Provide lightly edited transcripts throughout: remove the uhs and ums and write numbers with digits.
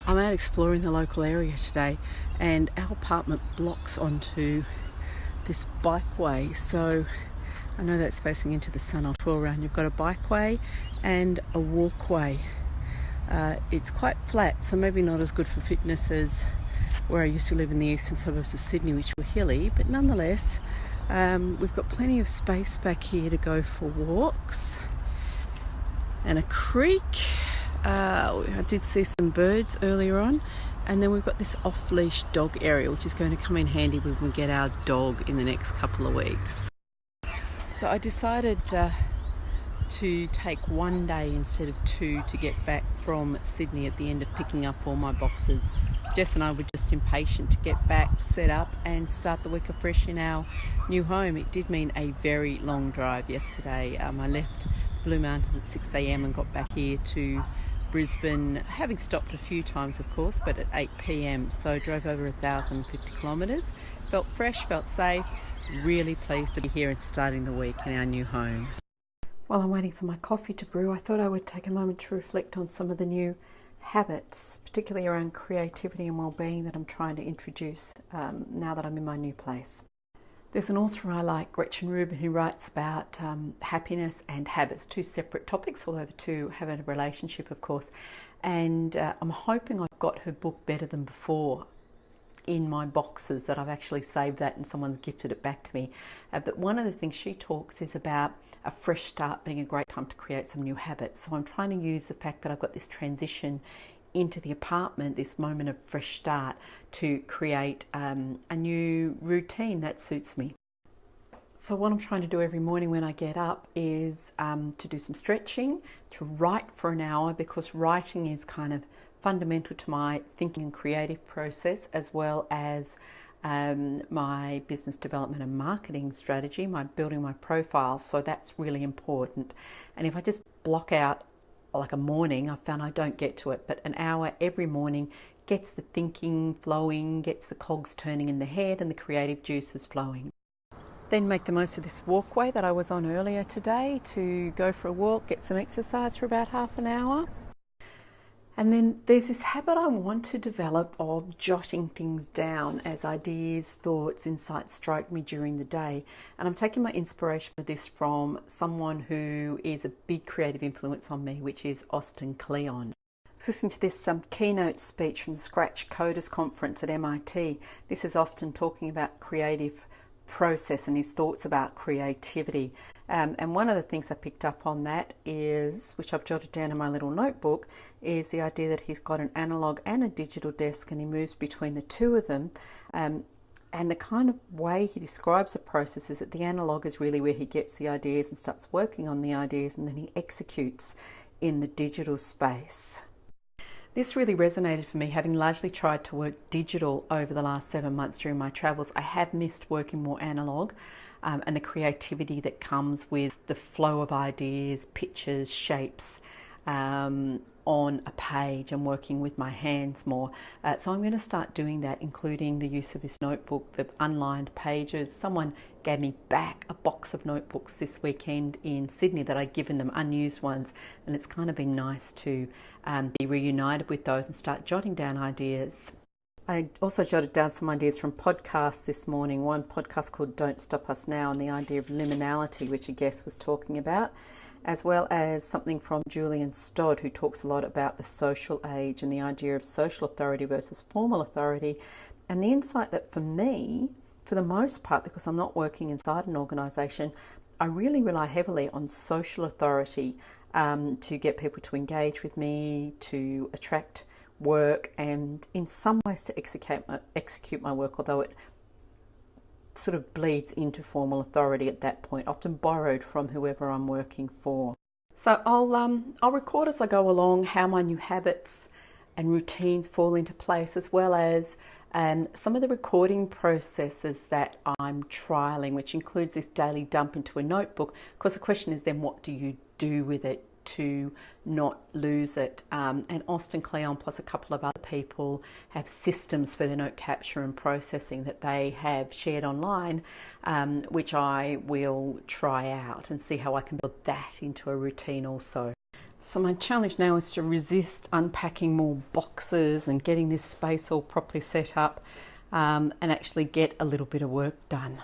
I'm out exploring the local area today, and our apartment blocks onto this bikeway, so I know that's facing into the sun. I'll tour around. You've got a bikeway and a walkway. It's quite flat, so maybe not as good for fitness as where I used to live in the eastern suburbs of Sydney, which were hilly, but nonetheless we've got plenty of space back here to go for walks, and a creek. I did see some birds earlier on, and then we've got this off-leash dog area, which is going to come in handy when we get our dog in the next couple of weeks. So I decided to take one day instead of two to get back from Sydney at the end of picking up all my boxes. Jess and I were just impatient to get back, set up and start the week afresh in our new home. It did mean a very long drive yesterday. I left the Blue Mountains at 6 a.m. and got back here to Brisbane, having stopped a few times of course, but at 8 p.m. So drove over 1,050 kilometres. Felt fresh, felt safe, really pleased to be here and starting the week in our new home. While I'm waiting for my coffee to brew, I thought I would take a moment to reflect on some of the new habits, particularly around creativity and well-being, that I'm trying to introduce now that I'm in my new place. There's an author I like, Gretchen Rubin, who writes about happiness and habits, two separate topics, although the two have a relationship, of course. And I'm hoping I've got her book Better Than Before in my boxes, that I've actually saved that and someone's gifted it back to me. But one of the things she talks is about a fresh start being a great time to create some new habits. So I'm trying to use the fact that I've got this transition into the apartment, this moment of fresh start, to create a new routine that suits me. So what I'm trying to do every morning when I get up is to do some stretching, to write for an hour, because writing is kind of fundamental to my thinking and creative process, as well as my business development and marketing strategy, my building my profile. So that's really important. And if I just block out like a morning, I found I don't get to it, but an hour every morning gets the thinking flowing, gets the cogs turning in the head and the creative juices flowing. Then make the most of this walkway that I was on earlier today to go for a walk, get some exercise for about half an hour. And then there's this habit I want to develop of jotting things down as ideas, thoughts, insights strike me during the day. And I'm taking my inspiration for this from someone who is a big creative influence on me, which is Austin Kleon. I was listening to this keynote speech from the Scratch Coders Conference at MIT. This is Austin talking about creative process and his thoughts about creativity. And one of the things I picked up on that is, which I've jotted down in my little notebook, is the idea that he's got an analog and a digital desk and he moves between the two of them. And the kind of way he describes the process is that the analog is really where he gets the ideas and starts working on the ideas, and then he executes in the digital space. This really resonated for me, having largely tried to work digital over the last 7 months during my travels. I have missed working more analog and the creativity that comes with the flow of ideas, pictures, shapes on a page, and working with my hands more. So I'm going to start doing that, including the use of this notebook, the unlined pages. Someone gave me back a box of notebooks this weekend in Sydney that I'd given them, unused ones, and it's kind of been nice to be reunited with those and start jotting down ideas. I also jotted down some ideas from podcasts this morning. One podcast called Don't Stop Us Now, and the idea of liminality, which a guest was talking about, as well as something from Julian Stodd, who talks a lot about the social age and the idea of social authority versus formal authority. And the insight that for me, for the most part, because I'm not working inside an organisation, I really rely heavily on social authority to get people to engage with me, to attract work, and in some ways to execute my work, although it sort of bleeds into formal authority at that point, often borrowed from whoever I'm working for. So I'll record as I go along how my new habits and routines fall into place, as well as some of the recording processes that I'm trialing, which includes this daily dump into a notebook. Of course, the question is then, what do you do with it to not lose it? And Austin Kleon plus a couple of other people have systems for their note capture and processing that they have shared online, which I will try out and see how I can build that into a routine also. So my challenge now is to resist unpacking more boxes and getting this space all properly set up, and actually get a little bit of work done.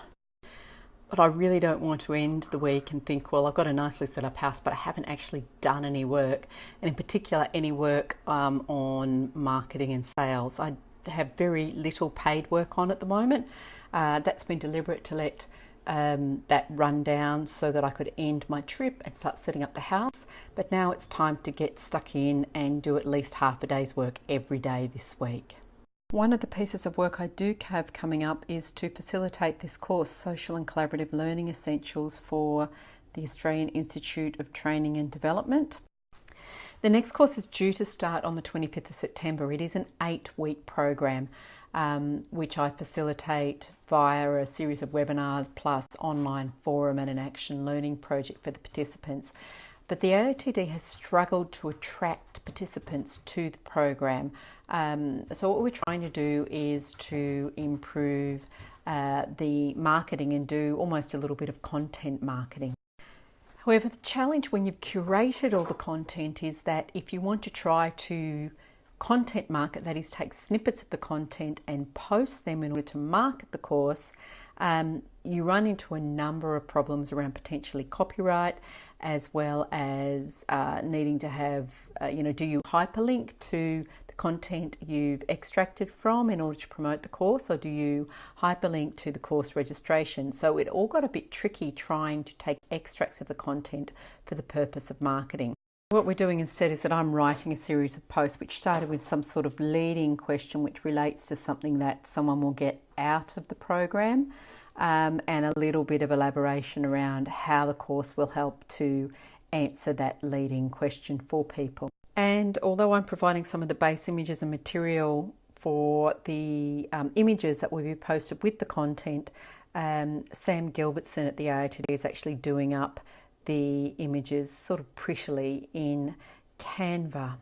But I really don't want to end the week and think, well, I've got a nicely set up house, but I haven't actually done any work, and in particular any work on marketing and sales. I have very little paid work on at the moment. That's been deliberate to let that run down so that I could end my trip and start setting up the house. But now it's time to get stuck in and do at least half a day's work every day this week. One of the pieces of work I do have coming up is to facilitate this course, Social and Collaborative Learning Essentials, for the Australian Institute of Training and Development. The next course is due to start on the 25th of September. It is an 8-week program, which I facilitate via a series of webinars plus online forum and an action learning project for the participants. But the AITD has struggled to attract participants to the program. So what we're trying to do is to improve the marketing and do almost a little bit of content marketing. However, the challenge when you've curated all the content is that if you want to try to content market, that is take snippets of the content and post them in order to market the course, you run into a number of problems around potentially copyright, as well as needing to have, do you hyperlink to the content you've extracted from in order to promote the course, or do you hyperlink to the course registration? So it all got a bit tricky trying to take extracts of the content for the purpose of marketing. What we're doing instead is that I'm writing a series of posts which started with some sort of leading question which relates to something that someone will get out of the program, and a little bit of elaboration around how the course will help to answer that leading question for people. And although I'm providing some of the base images and material for the images that will be posted with the content, Sam Gilbertson at the AITD is actually doing up the images sort of prettily in Canva.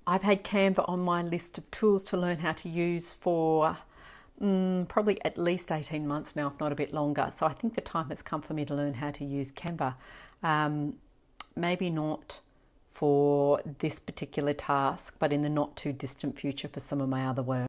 I've had Canva on my list of tools to learn how to use for probably at least 18 months now, if not a bit longer. So I think the time has come for me to learn how to use Canva. Maybe not for this particular task, but in the not too distant future for some of my other work.